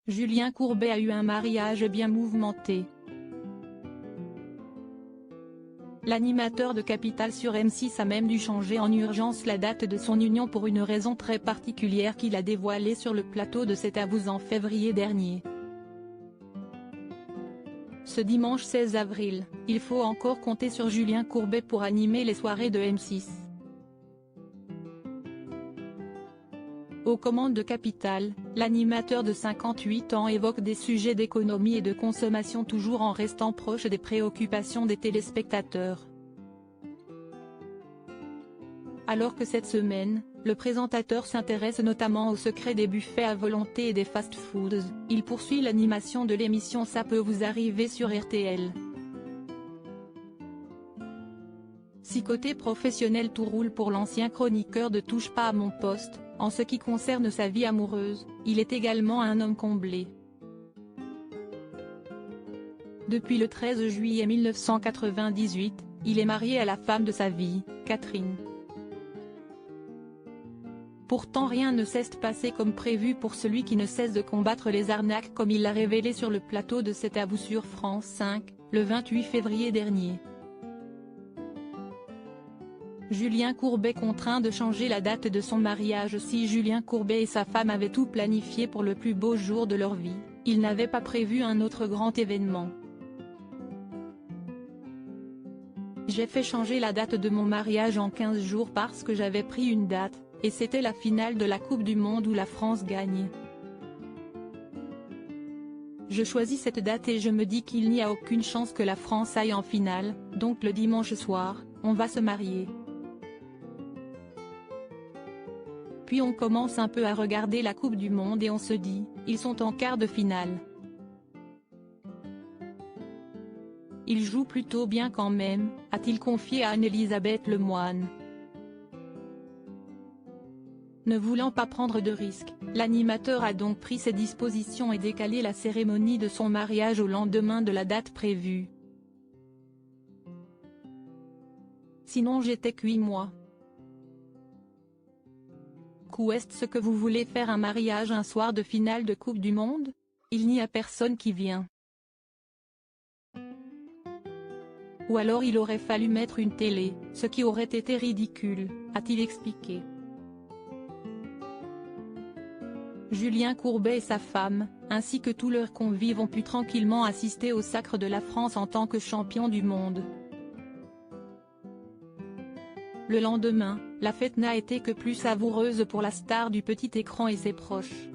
Julien Courbet a eu un mariage bien mouvementé. L'animateur de Capital sur M6 a même dû changer en urgence la date de son union pour une raison très particulière qu'il a dévoilée sur le plateau de C'est à vous en février dernier. Ce dimanche 16 avril, il faut encore compter sur Julien Courbet pour animer les soirées de M6. Aux commandes de Capital, l'animateur de 58 ans évoque des sujets d'économie et de consommation tout en restant proche des préoccupations des téléspectateurs. Alors que cette semaine, le présentateur s'intéresse notamment au secret des buffets à volonté et des fast-foods, il poursuit l'animation de l'émission Ça peut vous arriver sur RTL. Si côté professionnel tout roule pour l'ancien chroniqueur de Touche pas à mon poste, en ce qui concerne sa vie amoureuse, il est également un homme comblé. Depuis le 13 juillet 1998, il est marié à la femme de sa vie, Catherine. Pourtant rien ne s'est passé comme prévu pour celui qui ne cesse de combattre les arnaques comme il l'a révélé sur le plateau de C'est à vous sur France 5, le 28 février dernier. Julien Courbet contraint de changer la date de son mariage. Si Julien Courbet et sa femme avaient tout planifié pour le plus beau jour de leur vie, ils n'avaient pas prévu un autre grand événement. J'ai fait changer la date de mon mariage en 15 jours parce que j'avais pris une date, et c'était la finale de la Coupe du Monde où la France gagne. Je choisis cette date et je me dis qu'il n'y a aucune chance que la France aille en finale, donc le dimanche soir, on va se marier. Puis on commence un peu à regarder la Coupe du Monde et on se dit, ils sont en quart de finale. Ils jouent plutôt bien quand même, a-t-il confié à Anne-Elisabeth Lemoine. Ne voulant pas prendre de risques, l'animateur a donc pris ses dispositions et décalé la cérémonie de son mariage au lendemain de la date prévue. Sinon j'étais cuit moi. Est-ce que vous voulez faire un mariage un soir de finale de Coupe du Monde? Il n'y a personne qui vient. Ou alors il aurait fallu mettre une télé, ce qui aurait été ridicule, a-t-il expliqué. Julien Courbet et sa femme, ainsi que tous leurs convives ont pu tranquillement assister au sacre de la France en tant que champion du monde. Le lendemain, la fête n'a été que plus savoureuse pour la star du petit écran et ses proches.